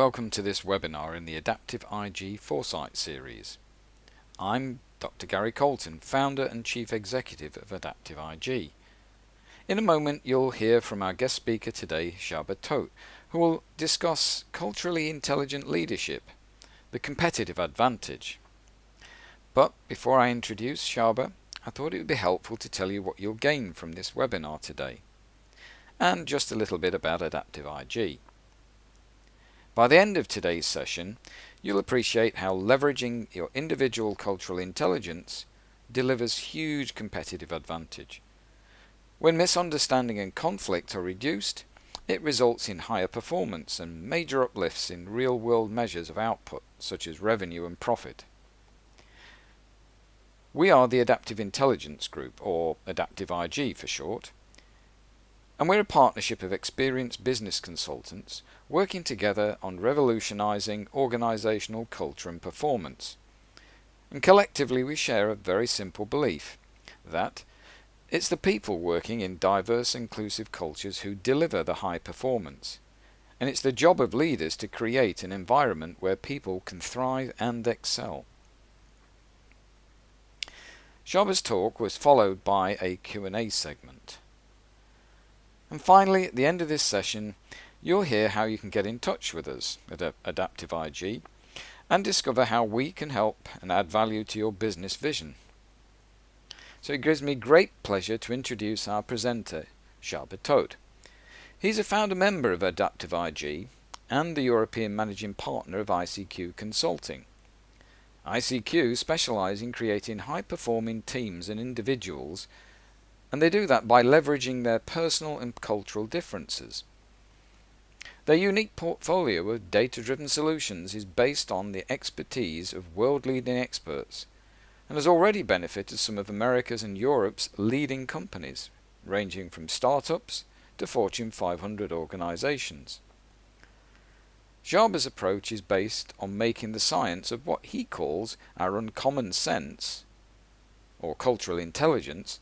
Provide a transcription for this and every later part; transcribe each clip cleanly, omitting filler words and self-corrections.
welcome to this webinar in the AdaptiveIG Foresight series. I'm Dr. Gary Coulton, Founder and Chief Executive of AdaptiveIG. In a moment you'll hear from our guest speaker today, Csaba Toth, who will discuss culturally intelligent leadership, the competitive advantage. But before I introduce Csaba, I thought it would be helpful to tell you what you'll gain from this webinar today, and just a little bit about AdaptiveIG. By the end of today's session, you'll appreciate how leveraging your individual cultural intelligence delivers huge competitive advantage. When misunderstanding and conflict are reduced, it results in higher performance and major uplifts in real-world measures of output, such as revenue and profit. We are the Adaptive Intelligence Group, or AdaptiveIG for short, and we're a partnership of experienced business consultants working together on revolutionizing organizational culture and performance. And collectively we share a very simple belief that it's the people working in diverse, inclusive cultures who deliver the high performance. And it's the job of leaders to create an environment where people can thrive and excel. Csaba's talk was followed by a Q&A segment. And finally, at the end of this session, you'll hear how you can get in touch with us at AdaptiveIG and discover how we can help and add value to your business vision. So it gives me great pleasure to introduce our presenter, Csaba Toth. He's a founder member of AdaptiveIG and the European Managing Partner of ICQ Consulting. ICQ specialise in creating high-performing teams and individuals, and they do that by leveraging their personal and cultural differences. Their unique portfolio of data-driven solutions is based on the expertise of world-leading experts and has already benefited some of America's and Europe's leading companies, ranging from startups to Fortune 500 organizations. Csaba's approach is based on making the science of what he calls our uncommon sense, or cultural intelligence,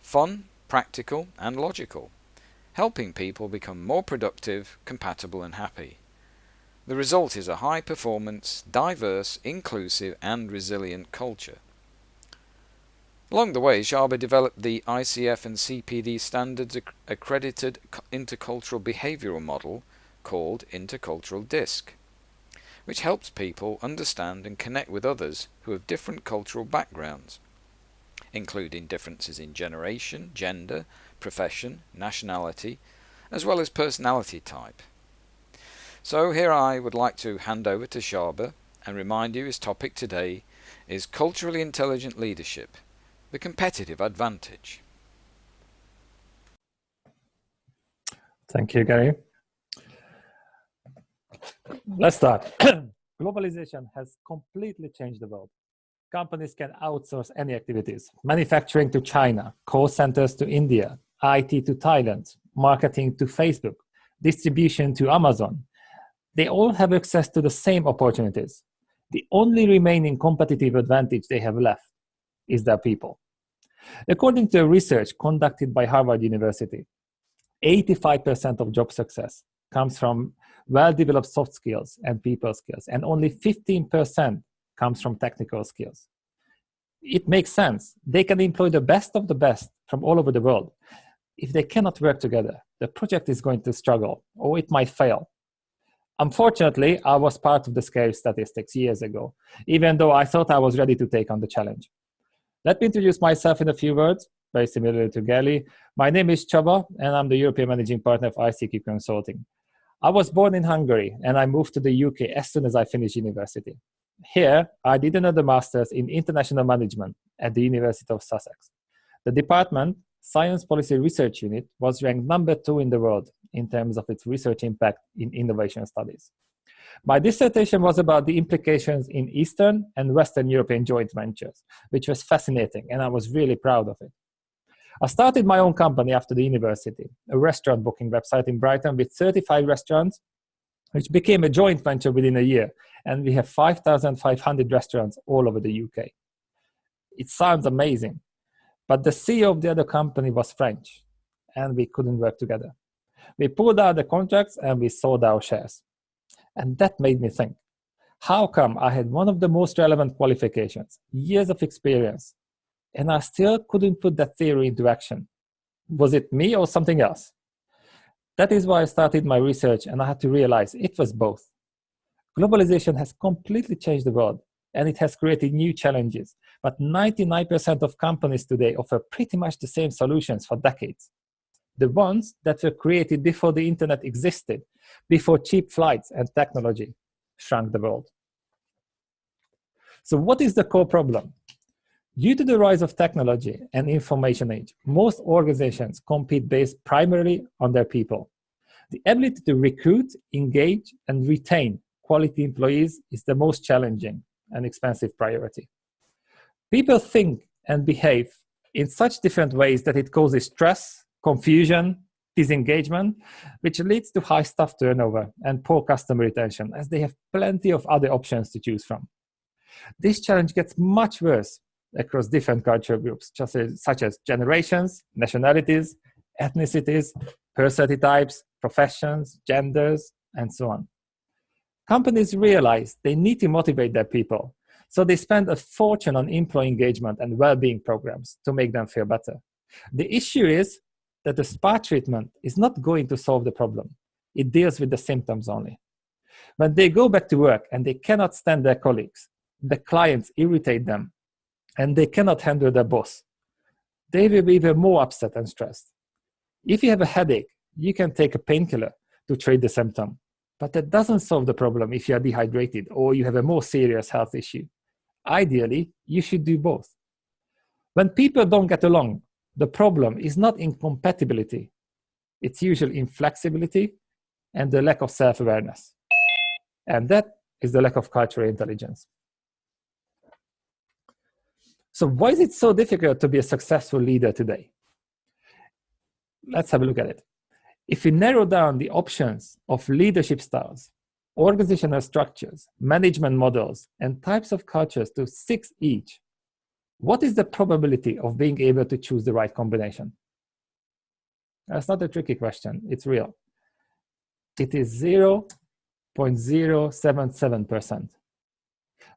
fun, practical and logical, helping people become more productive, compatible and happy. The result is a high-performance, diverse, inclusive and resilient culture. Along the way, Csaba developed the ICF and CPD standards accredited intercultural behavioral model called Intercultural DISC, which helps people understand and connect with others who have different cultural backgrounds, including differences in generation, gender, profession, nationality, as well as personality type. So here I would like to hand over to Csaba and remind you his topic today is Culturally Intelligent Leadership, the Competitive Advantage. Thank you, Gary. Let's start. Globalization has completely changed the world. Companies can outsource any activities, manufacturing to China, call centers to India, IT to Thailand, marketing to Facebook, distribution to Amazon. They all have access to the same opportunities. The only remaining competitive advantage they have left is their people. According to research conducted by Harvard University, 85% of job success comes from well-developed soft skills and people skills, and only 15% comes from technical skills. It makes sense. They can employ the best of the best from all over the world. If they cannot work together, the project is going to struggle, or it might fail. Unfortunately, I was part of the scary statistics years ago, even though I thought I was ready to take on the challenge. Let me introduce myself in a few words, very similar to Gary. My name is Csaba, and I'm the European Managing Partner of ICQ Consulting. I was born in Hungary, and I moved to the UK as soon as I finished university. Here, I did another master's in international management at the University of Sussex. The department, Science Policy Research Unit, was ranked number 2 in the world in terms of its research impact in innovation studies. My dissertation was about the implications in Eastern and Western European joint ventures, which was fascinating, and I was really proud of it. I started my own company after the university, a restaurant booking website in Brighton with 35 restaurants, which became a joint venture within a year, and we have 5,500 restaurants all over the UK. It sounds amazing, but the CEO of the other company was French, and we couldn't work together. We pulled out the contracts and we sold our shares. And that made me think, how come I had one of the most relevant qualifications, years of experience, and I still couldn't put that theory into action? Was it me or something else? That is why I started my research, and I had to realize it was both. Globalization has completely changed the world, and it has created new challenges. But 99% of companies today offer pretty much the same solutions for decades. The ones that were created before the internet existed, before cheap flights and technology shrunk the world. So what is the core problem? Due to the rise of technology and information age, most organizations compete based primarily on their people. The ability to recruit, engage, and retain quality employees is the most challenging and expensive priority. People think and behave in such different ways that it causes stress, confusion, disengagement, which leads to high staff turnover and poor customer retention, as they have plenty of other options to choose from. This challenge gets much worse across different cultural groups, such as generations, nationalities, ethnicities, personality types, professions, genders, and so on. Companies realize they need to motivate their people, so they spend a fortune on employee engagement and well-being programs to make them feel better. The issue is that the spa treatment is not going to solve the problem. It deals with the symptoms only. When they go back to work and they cannot stand their colleagues, the clients irritate them, and they cannot handle their boss, they will be even more upset and stressed. If you have a headache, you can take a painkiller to treat the symptom, but that doesn't solve the problem if you are dehydrated or you have a more serious health issue. Ideally, you should do both. When people don't get along, the problem is not incompatibility. It's usually inflexibility and the lack of self-awareness. And that is the lack of cultural intelligence. So why is it so difficult to be a successful leader today? Let's have a look at it. If we narrow down the options of leadership styles, organizational structures, management models, and types of cultures to 6 each, what is the probability of being able to choose the right combination? That's not a tricky question, it's real. It is 0.077%.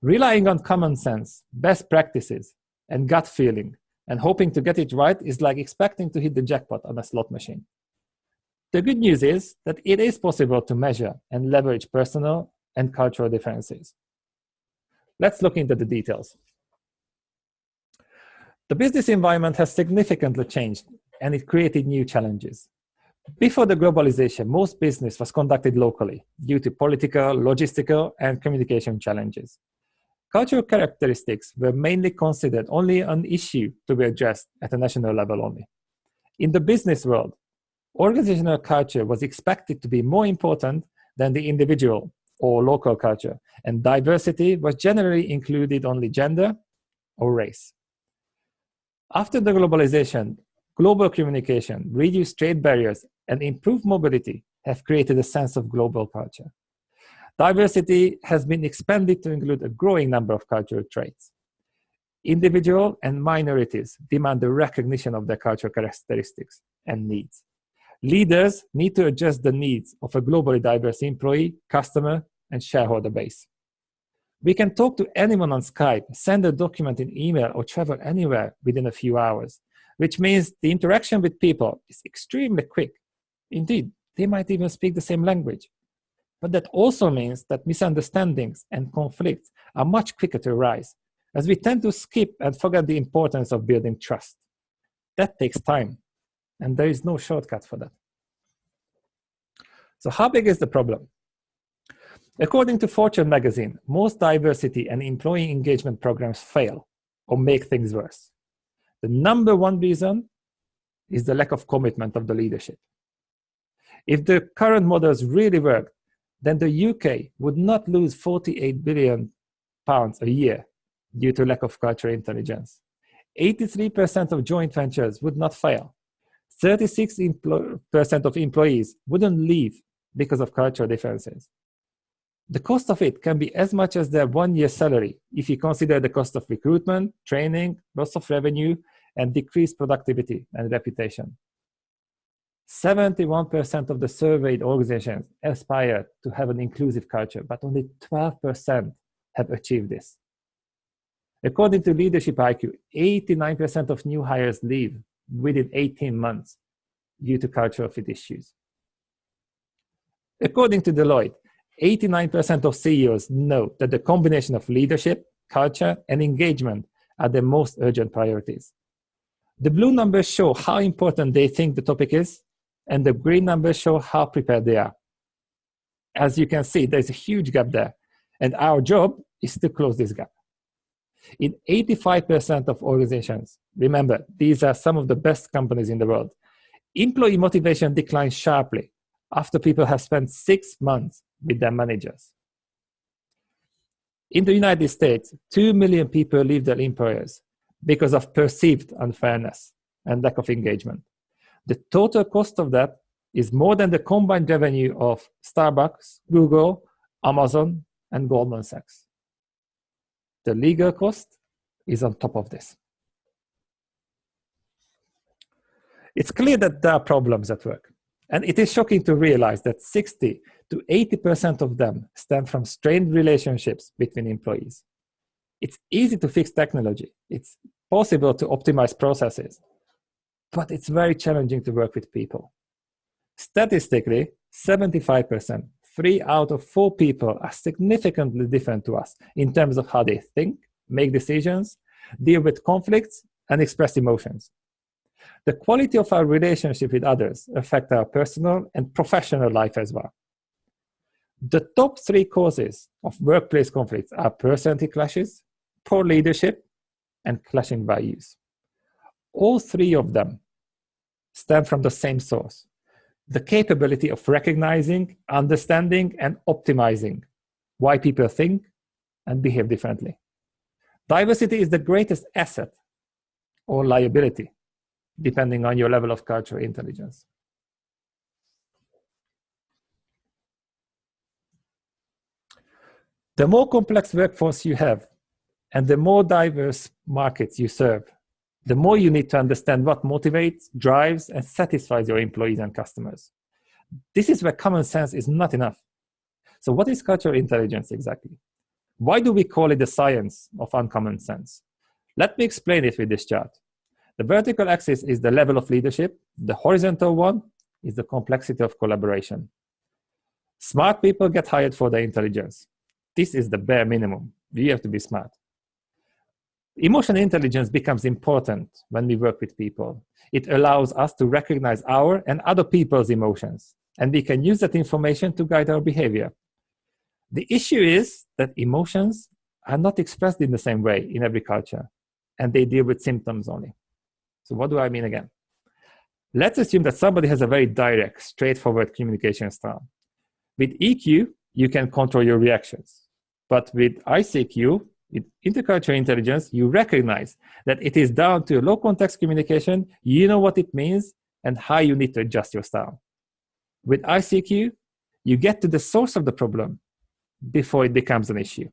Relying on common sense, best practices, and gut feeling, and hoping to get it right is like expecting to hit the jackpot on a slot machine. The good news is that it is possible to measure and leverage personal and cultural differences. Let's look into the details. The business environment has significantly changed, and it created new challenges. Before the globalization, most business was conducted locally due to political, logistical, and communication challenges. Cultural characteristics were mainly considered only an issue to be addressed at a national level only. In the business world, organizational culture was expected to be more important than the individual or local culture, and diversity was generally included only gender or race. After the globalization, global communication, reduced trade barriers, and improved mobility have created a sense of global culture. Diversity has been expanded to include a growing number of cultural traits. Individuals and minorities demand the recognition of their cultural characteristics and needs. Leaders need to adjust the needs of a globally diverse employee, customer, and shareholder base. We can talk to anyone on Skype, send a document in email, or travel anywhere within a few hours, which means the interaction with people is extremely quick. Indeed, they might even speak the same language. But that also means that misunderstandings and conflicts are much quicker to arise, as we tend to skip and forget the importance of building trust. That takes time, and there is no shortcut for that. So how big is the problem? According to Fortune magazine, most diversity and employee engagement programs fail or make things worse. The number one reason is the lack of commitment of the leadership. If the current models really worked, then the UK would not lose £48 billion a year due to lack of cultural intelligence. 83% of joint ventures would not fail. 36% of employees wouldn't leave because of cultural differences. The cost of it can be as much as their 1 year salary if you consider the cost of recruitment, training, loss of revenue, and decreased productivity and reputation. 71% of the surveyed organizations aspire to have an inclusive culture, but only 12% have achieved this. According to Leadership IQ, 89% of new hires leave within 18 months due to cultural fit issues. According to Deloitte, 89% of CEOs know that the combination of leadership, culture, and engagement are the most urgent priorities. The blue numbers show how important they think the topic is, and the green numbers show how prepared they are. As you can see, there's a huge gap there, and our job is to close this gap. In 85% of organizations, remember, these are some of the best companies in the world, employee motivation declines sharply after people have spent 6 months with their managers. In the United States, 2 million people leave their employers because of perceived unfairness and lack of engagement. The total cost of that is more than the combined revenue of Starbucks, Google, Amazon, and Goldman Sachs. The legal cost is on top of this. It's clear that there are problems at work, and it is shocking to realize that 60 to 80% of them stem from strained relationships between employees. It's easy to fix technology. It's possible to optimize processes, but it's very challenging to work with people. Statistically, 75%, 3 out of 4 people are significantly different to us in terms of how they think, make decisions, deal with conflicts, and express emotions. The quality of our relationship with others affects our personal and professional life as well. The top 3 causes of workplace conflicts are personality clashes, poor leadership, and clashing values. All 3 of them stem from the same source: the capability of recognizing, understanding, and optimizing why people think and behave differently. Diversity is the greatest asset or liability, depending on your level of cultural intelligence. The more complex workforce you have, and the more diverse markets you serve, the more you need to understand what motivates, drives, and satisfies your employees and customers. This is where common sense is not enough. So what is cultural intelligence exactly? Why do we call it the science of uncommon sense? Let me explain it with this chart. The vertical axis is the level of leadership. The horizontal one is the complexity of collaboration. Smart people get hired for their intelligence. This is the bare minimum. You have to be smart. Emotional intelligence becomes important when we work with people. It allows us to recognize our and other people's emotions, and we can use that information to guide our behavior. The issue is that emotions are not expressed in the same way in every culture, and they deal with symptoms only. So what do I mean again? Let's assume that somebody has a very direct, straightforward communication style. With EQ, you can control your reactions. But with ICQ, with intercultural intelligence, you recognize that it is down to low context communication, you know what it means, and how you need to adjust your style. With ICQ, you get to the source of the problem before it becomes an issue.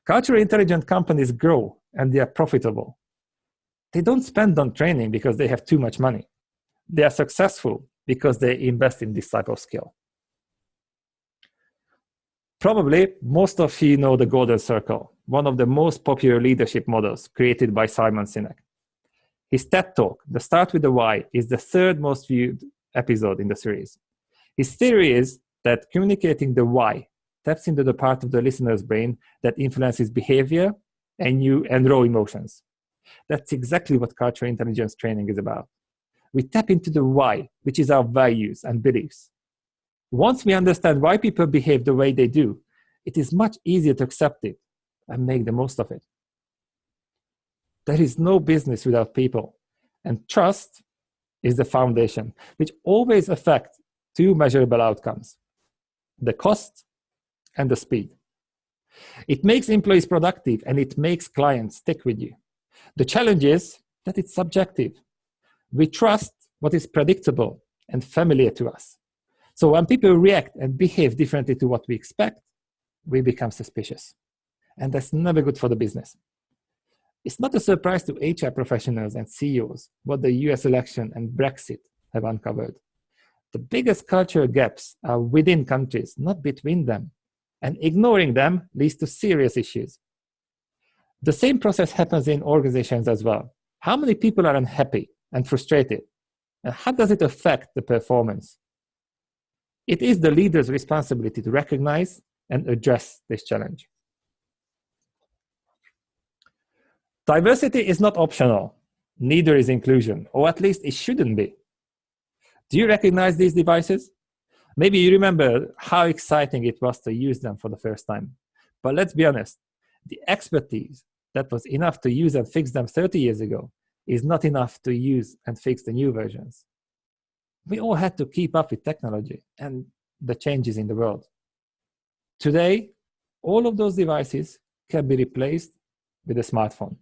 Culturally intelligent companies grow and they are profitable. They don't spend on training because they have too much money. They are successful because they invest in this type of skill. Probably most of you know the Golden Circle, one of the most popular leadership models created by Simon Sinek. His TED Talk, The Start with the Why, is the 3rd most viewed episode in the series. His theory is that communicating the why taps into the part of the listener's brain that influences behavior and raw emotions. That's exactly what cultural intelligence training is about. We tap into the why, which is our values and beliefs. Once we understand why people behave the way they do, it is much easier to accept it and make the most of it. There is no business without people, and trust is the foundation, which always affects 2 measurable outcomes: the cost and the speed. It makes employees productive and it makes clients stick with you. The challenge is that it's subjective. We trust what is predictable and familiar to us. So when people react and behave differently to what we expect, we become suspicious. And that's never good for the business. It's not a surprise to HR professionals and CEOs what the US election and Brexit have uncovered. The biggest cultural gaps are within countries, not between them. And ignoring them leads to serious issues. The same process happens in organizations as well. How many people are unhappy and frustrated? And how does it affect the performance? It is the leader's responsibility to recognize and address this challenge. Diversity is not optional. Neither is inclusion, or at least it shouldn't be. Do you recognize these devices? Maybe you remember how exciting it was to use them for the first time. But let's be honest, the expertise that was enough to use and fix them 30 years ago is not enough to use and fix the new versions. We all had to keep up with technology and the changes in the world. Today, all of those devices can be replaced with a smartphone.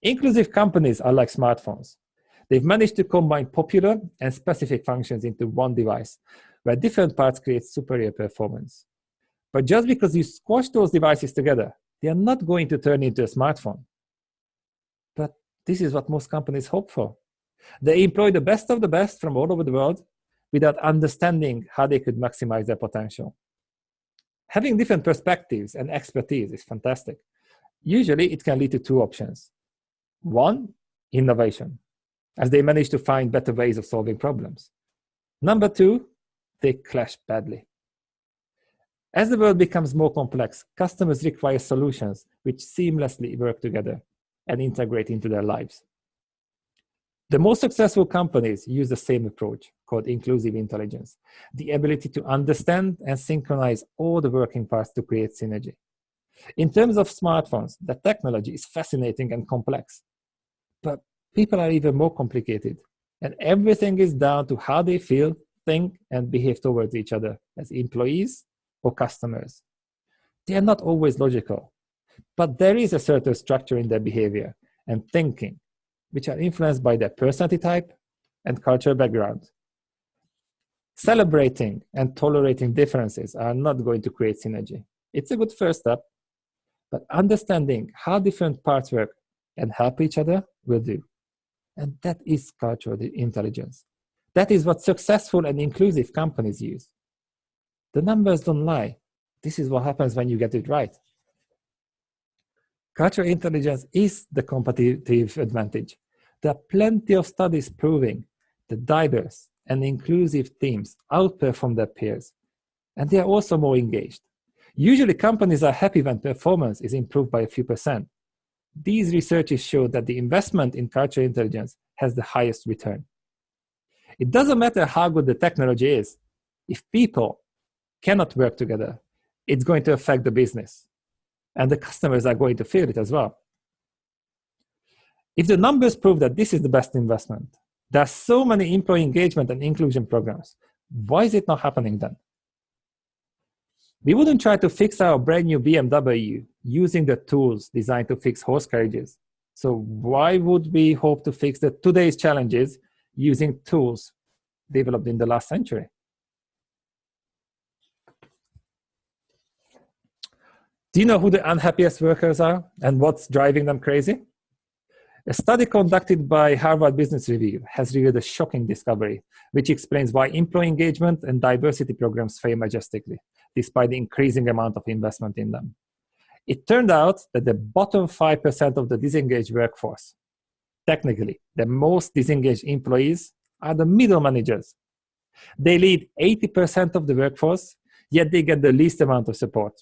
Inclusive companies are like smartphones. They've managed to combine popular and specific functions into one device, where different parts create superior performance. But just because you squash those devices together, they are not going to turn into a smartphone. But this is what most companies hope for. They employ the best of the best from all over the world without understanding how they could maximize their potential. Having different perspectives and expertise is fantastic. Usually, it can lead to two options. One, innovation, as they manage to find better ways of solving problems. Number two, they clash badly. As the world becomes more complex, customers require solutions which seamlessly work together and integrate into their lives. The most successful companies use the same approach, called inclusive intelligence, the ability to understand and synchronize all the working parts to create synergy. In terms of smartphones, the technology is fascinating and complex, but people are even more complicated, and everything is down to how they feel, think, and behave towards each other as employees or customers. They are not always logical, but there is a certain structure in their behavior and thinking, which are influenced by their personality type and cultural background. Celebrating and tolerating differences are not going to create synergy. It's a good first step, but understanding how different parts work and help each other will do. And that is cultural intelligence. That is what successful and inclusive companies use. The numbers don't lie. This is what happens when you get it right. Cultural intelligence is the competitive advantage. There are plenty of studies proving that diverse and inclusive teams outperform their peers, and they are also more engaged. Usually, companies are happy when performance is improved by a few percent. These researches show that the investment in cultural intelligence has the highest return. It doesn't matter how good the technology is. If people cannot work together, it's going to affect the business, and the customers are going to feel it as well. If the numbers prove that this is the best investment, there are so many employee engagement and inclusion programs. Why is it not happening then? We wouldn't try to fix our brand new BMW using the tools designed to fix horse carriages. So why would we hope to fix today's challenges using tools developed in the last century? Do you know who the unhappiest workers are and what's driving them crazy? A study conducted by Harvard Business Review has revealed a shocking discovery, which explains why employee engagement and diversity programs fail majestically, despite the increasing amount of investment in them. It turned out that the bottom 5% of the disengaged workforce, technically the most disengaged employees, are the middle managers. They lead 80% of the workforce, yet they get the least amount of support.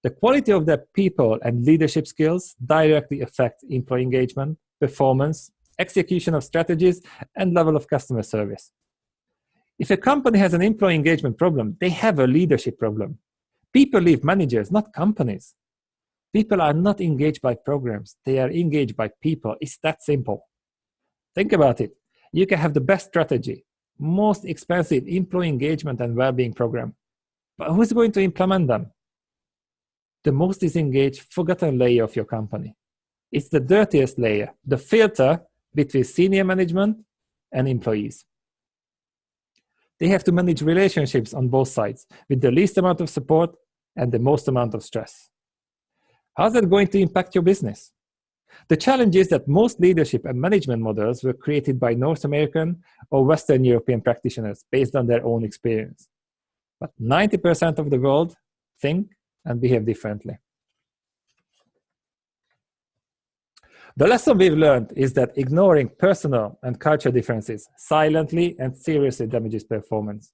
The quality of their people and leadership skills directly affect employee engagement, performance, execution of strategies, and level of customer service. If a company has an employee engagement problem, they have a leadership problem. People leave managers, not companies. People are not engaged by programs. They are engaged by people. It's that simple. Think about it. You can have the best strategy, most expensive employee engagement and well-being program, but who's going to implement them? The most disengaged, forgotten layer of your company. It's the dirtiest layer, the filter between senior management and employees. They have to manage relationships on both sides with the least amount of support and the most amount of stress. How's that going to impact your business? The challenge is that most leadership and management models were created by North American or Western European practitioners based on their own experience. But 90% of the world think and behave differently. The lesson we've learned is that ignoring personal and cultural differences silently and seriously damages performance.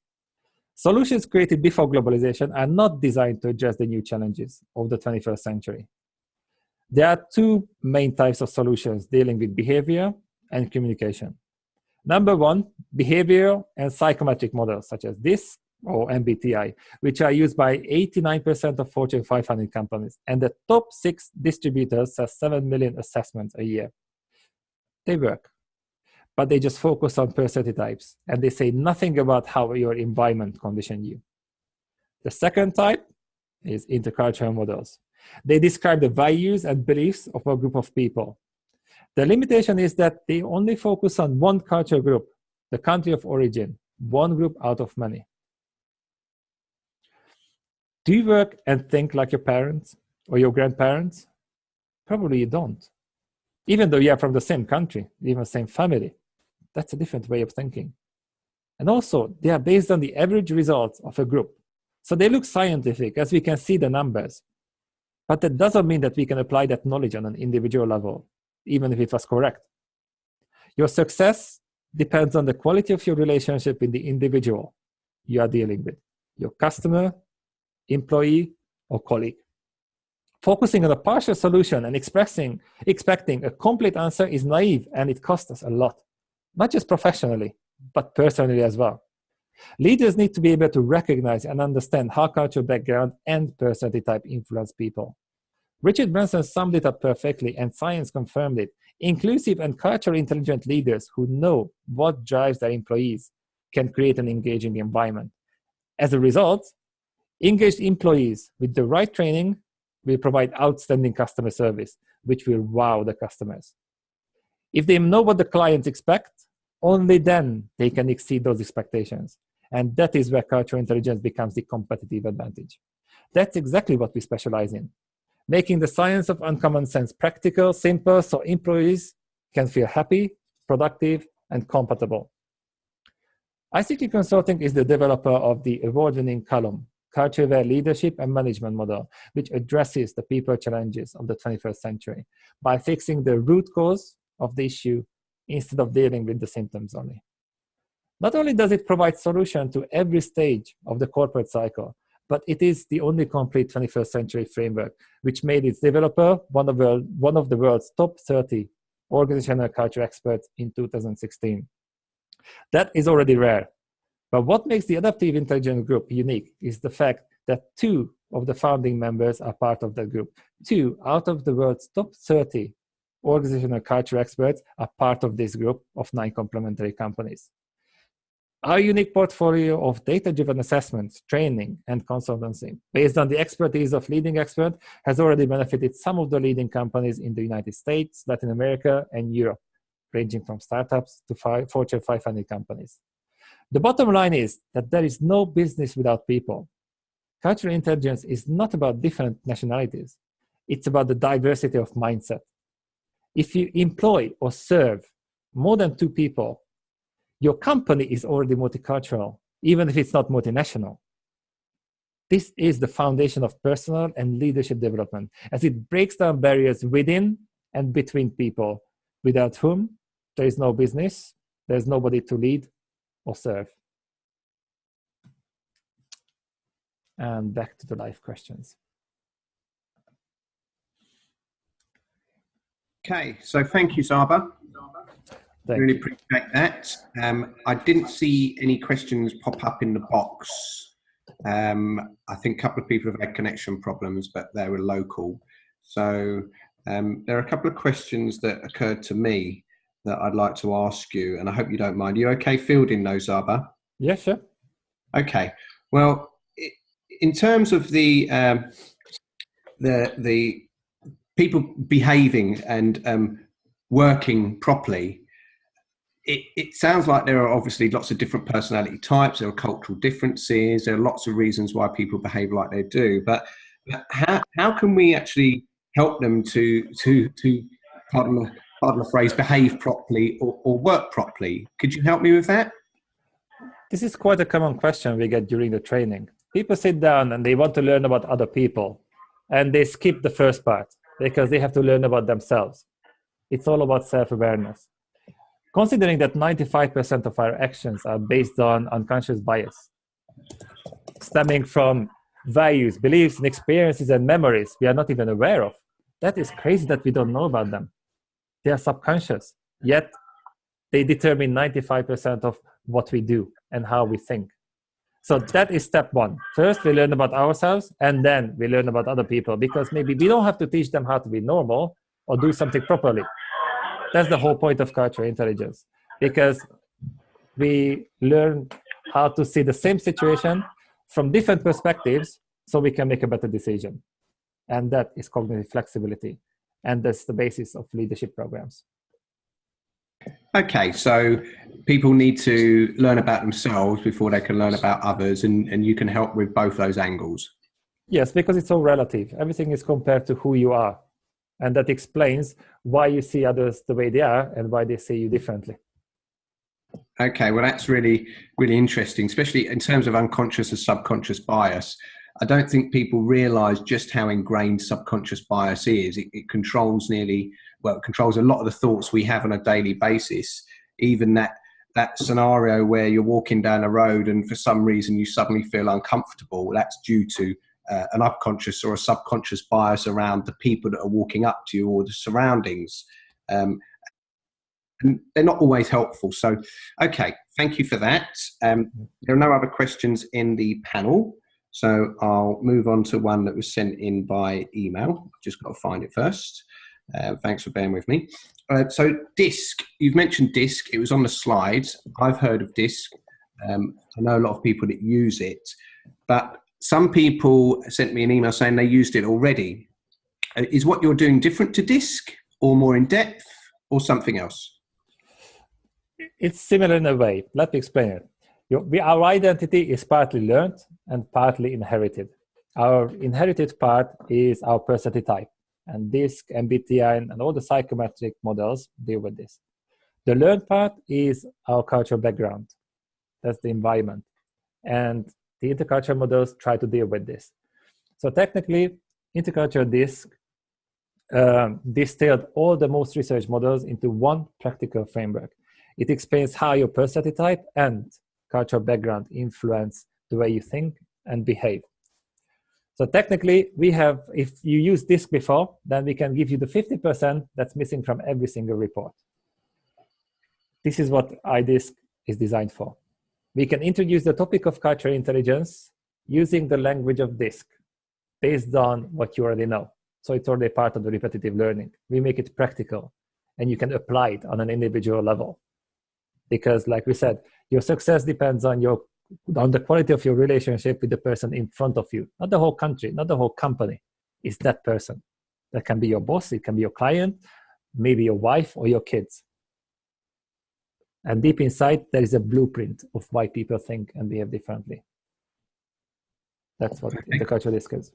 Solutions created before globalization are not designed to address the new challenges of the 21st century. There are two main types of solutions dealing with behavior and communication. Number one, behavioral and psychometric models such as DISC or MBTI, which are used by 89% of Fortune 500 companies, and the top 6 distributors have 7 million assessments a year. They work, but they just focus on personality types, and they say nothing about how your environment conditioned you. The second type is intercultural models. They describe the values and beliefs of a group of people. The limitation is that they only focus on one cultural group, the country of origin, one group out of many. Do you work and think like your parents or your grandparents? Probably you don't. Even though you are from the same country, even the same family, that's a different way of thinking. And also, they are based on the average results of a group. So they look scientific, as we can see the numbers. But that doesn't mean that we can apply that knowledge on an individual level, even if it was correct. Your success depends on the quality of your relationship with the individual you are dealing with, your customer, employee, or colleague. Focusing on a partial solution and expecting a complete answer is naive, and it costs us a lot, not just professionally, but personally as well. Leaders need to be able to recognize and understand how cultural background and personality type influence people. Richard Branson summed it up perfectly, and science confirmed it. Inclusive and culturally intelligent leaders who know what drives their employees can create an engaging environment. As a result, engaged employees with the right training will provide outstanding customer service, which will wow the customers. If they know what the clients expect, only then they can exceed those expectations. And that is where cultural intelligence becomes the competitive advantage. That's exactly what we specialize in, making the science of uncommon sense practical, simple, so employees can feel happy, productive, and compatible. ICT Consulting is the developer of the award-winning column, Culture-Aware Leadership and Management Model, which addresses the people challenges of the 21st century by fixing the root cause of the issue instead of dealing with the symptoms only. Not only does it provide solutions to every stage of the corporate cycle, but it is the only complete 21st century framework, which made its developer one of the world's top 30 organizational culture experts in 2016. That is already rare. But what makes the Adaptive Intelligence Group unique is the fact that 2 of the founding members are part of that group. 2 out of the world's top 30 organizational culture experts are part of this group of 9 complementary companies. Our unique portfolio of data-driven assessments, training, and consultancy, based on the expertise of leading experts, has already benefited some of the leading companies in the United States, Latin America, and Europe, ranging from startups to Fortune 500 companies. The bottom line is that there is no business without people. Cultural intelligence is not about different nationalities. It's about the diversity of mindset. If you employ or serve more than 2 people, your company is already multicultural, even if it's not multinational. This is the foundation of personal and leadership development, as it breaks down barriers within and between people, without whom there is no business, there's nobody to lead or serve. And back to the live questions. Okay, so thank you, Csaba. Really appreciate that. I didn't see any questions pop up in the box. I think a couple of people have had connection problems, but they were local. So there are a couple of questions that occurred to me that I'd like to ask you, and I hope you don't mind. Are you okay fielding those, Csaba? Yeah, sure. Okay. Well, in terms of the people behaving and working properly, it sounds like there are obviously lots of different personality types. There are cultural differences. There are lots of reasons why people behave like they do. But how can we actually help them to pardon the phrase, behave properly or work properly. Could you help me with that? This is quite a common question we get during the training. People sit down and they want to learn about other people, and they skip the first part because they have to learn about themselves. It's all about self-awareness. Considering that 95% of our actions are based on unconscious bias, stemming from values, beliefs, and experiences and memories we are not even aware of. That is crazy that we don't know about them. They are subconscious, yet they determine 95% of what we do and how we think. So that is step one. First, we learn about ourselves, and then we learn about other people, because maybe we don't have to teach them how to be normal or do something properly. That's the whole point of cultural intelligence, because we learn how to see the same situation from different perspectives so we can make a better decision. And that is cognitive flexibility. And that's the basis of leadership programs. Okay, so people need to learn about themselves before they can learn about others, and you can help with both those angles. Yes, because it's all relative. Everything is compared to who you are. And that explains why you see others the way they are and why they see you differently. Okay, well, that's really, really interesting, especially in terms of unconscious and subconscious bias. I don't think people realize just how ingrained subconscious bias is. It controls it controls a lot of the thoughts we have on a daily basis. Even that scenario where you're walking down a road and for some reason you suddenly feel uncomfortable, that's due to an unconscious or a subconscious bias around the people that are walking up to you or the surroundings. And they're not always helpful. So, okay, thank you for that. There are no other questions in the panel. So I'll move on to one that was sent in by email. Just got to find it first. Thanks for bearing with me. So DISC, you've mentioned DISC. It was on the slides. I've heard of DISC. I know a lot of people that use it, but some people sent me an email saying they used it already. Is what you're doing different to DISC or more in depth or something else? It's similar in a way. Let me explain it. Our identity is partly learned and partly inherited. Our inherited part is our personality type, and DISC, MBTI, and all the psychometric models deal with this. The learned part is our cultural background. That's the environment. And the intercultural models try to deal with this. So technically, intercultural DISC distilled all the most researched models into one practical framework. It explains how your personality type and cultural background influence the way you think and behave. So technically, if you use DISC before, then we can give you the 50% that's missing from every single report. This is what iDISC is designed for. We can introduce the topic of cultural intelligence using the language of DISC based on what you already know. So it's already part of the repetitive learning. We make it practical, and you can apply it on an individual level. Because like we said, your success depends on the quality of your relationship with the person in front of you, not the whole country, not the whole company. It's that person. That can be your boss, it can be your client, maybe your wife or your kids. And deep inside, there is a blueprint of why people think and behave differently. That's what the cultural DISC is.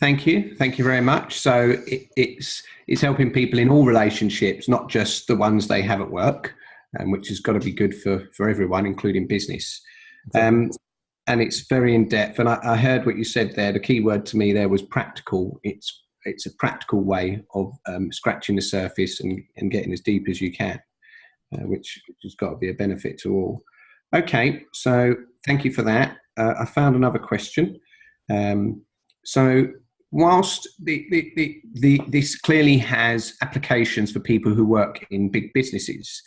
Thank you. Thank you very much. So it's helping people in all relationships, not just the ones they have at work, which has got to be good for everyone, including business. And it's very in-depth. And I heard what you said there. The key word to me there was practical. It's a practical way of scratching the surface and getting as deep as you can, which has got to be a benefit to all. Okay, so thank you for that. I found another question. So whilst this clearly has applications for people who work in big businesses,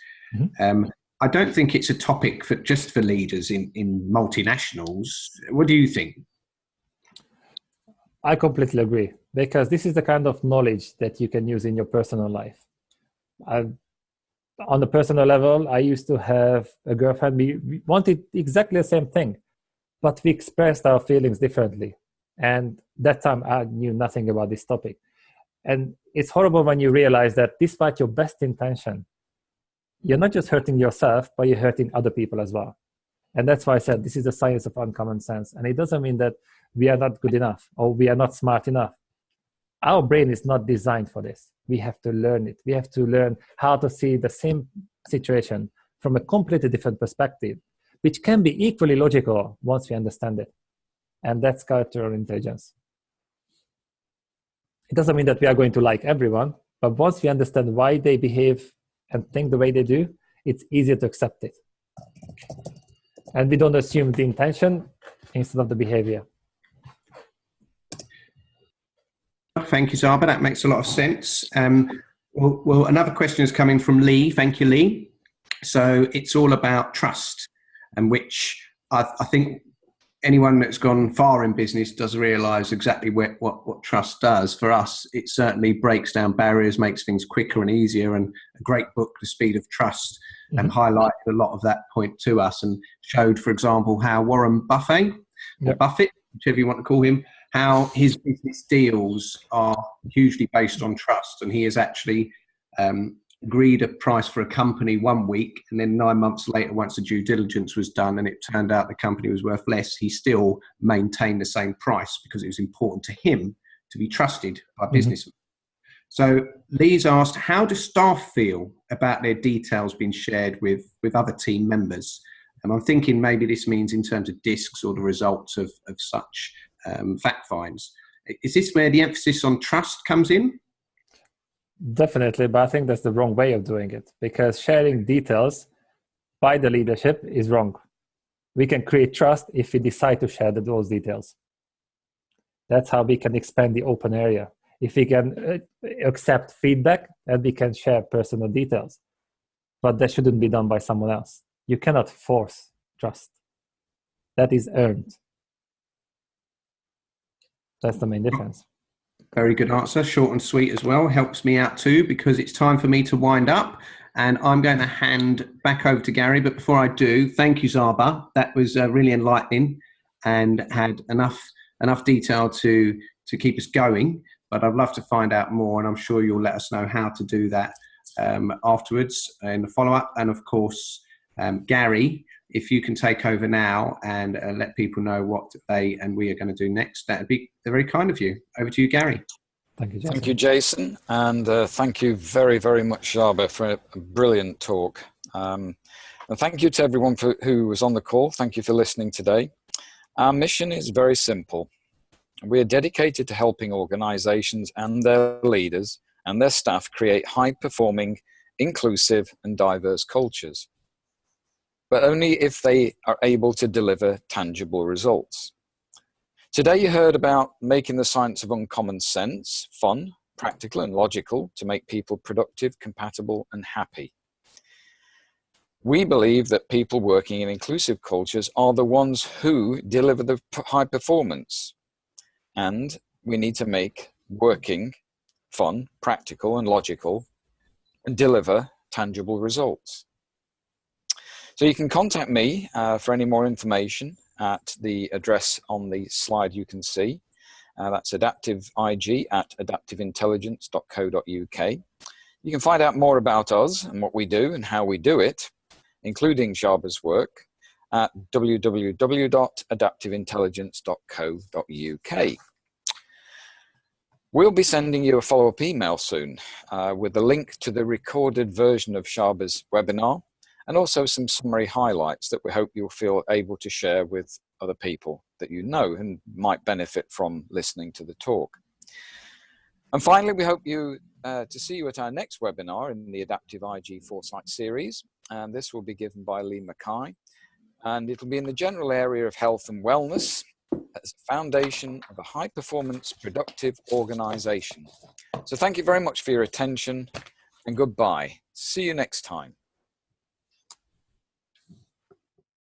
I don't think it's a topic just for leaders in multinationals. What do you think? I completely agree, because this is the kind of knowledge that you can use in your personal life. On the personal level, I used to have a girlfriend. We wanted exactly the same thing, but we expressed our feelings differently. And that time I knew nothing about this topic. And it's horrible when you realize that despite your best intention, you're not just hurting yourself, but you're hurting other people as well. And that's why I said this is the science of uncommon sense. And it doesn't mean that we are not good enough or we are not smart enough. Our brain is not designed for this. We have to learn it. We have to learn how to see the same situation from a completely different perspective, which can be equally logical once we understand it. And that's cultural intelligence. It doesn't mean that we are going to like everyone, but once we understand why they behave and think the way they do, it's easier to accept it. And we don't assume the intention instead of the behavior. Thank you, Csaba. That makes a lot of sense. Well, another question is coming from Lee. Thank you, Lee. So it's all about trust, and which I think anyone that's gone far in business does realise exactly what trust does. For us, it certainly breaks down barriers, makes things quicker and easier, and a great book, The Speed of Trust, highlighted a lot of that point to us and showed, for example, how Warren Buffett, or Buffett, whichever you want to call him, how his business deals are hugely based on trust. And he has actually agreed a price for a company 1 week, and then 9 months later, once the due diligence was done and it turned out the company was worth less, he still maintained the same price because it was important to him to be trusted by businessmen. So Lee's asked, how do staff feel about their details being shared with other team members? And I'm thinking maybe this means in terms of discs or the results of such fact finds. Is this where the emphasis on trust comes in? Definitely, but I think that's the wrong way of doing it, because sharing details by the leadership is wrong. We can create trust if we decide to share those details. That's how we can expand the open area. If we can accept feedback, and we can share personal details, but that shouldn't be done by someone else. You cannot force trust. That is earned. That's the main difference. Very good answer, short and sweet as well. Helps me out too, because it's time for me to wind up, and I'm going to hand back over to Gary. But before I do, thank you, Csaba. That was really enlightening and had enough detail to keep us going. But I'd love to find out more, and I'm sure you'll let us know how to do that afterwards in the follow-up. And of course, Gary, if you can take over now and let people know what they and we are going to do next, that would be very kind of you. Over to you, Gary. Thank you, Jason. Thank you, Jason. And thank you very, very much, Csaba, for a brilliant talk. And thank you to everyone who was on the call. Thank you for listening today. Our mission is very simple. We are dedicated to helping organizations and their leaders and their staff create high-performing, inclusive, and diverse cultures, but only if they are able to deliver tangible results. Today you heard about making the science of uncommon sense fun, practical, and logical to make people productive, compatible, and happy. We believe that people working in inclusive cultures are the ones who deliver the high performance, and we need to make working fun, practical, and logical and deliver tangible results. So you can contact me for any more information at the address on the slide you can see. That's AdaptiveIG at adaptiveintelligence.co.uk. You can find out more about us and what we do and how we do it, including Csaba's work, at www.adaptiveintelligence.co.uk. We'll be sending you a follow-up email soon with a link to the recorded version of Csaba's webinar, and also some summary highlights that we hope you'll feel able to share with other people that you know and might benefit from listening to the talk. And finally, we hope to see you at our next webinar in the AdaptiveIG Foresight series. And this will be given by Lee Mackay. And it'll be in the general area of health and wellness as a foundation of a high-performance, productive organization. So thank you very much for your attention, and goodbye. See you next time.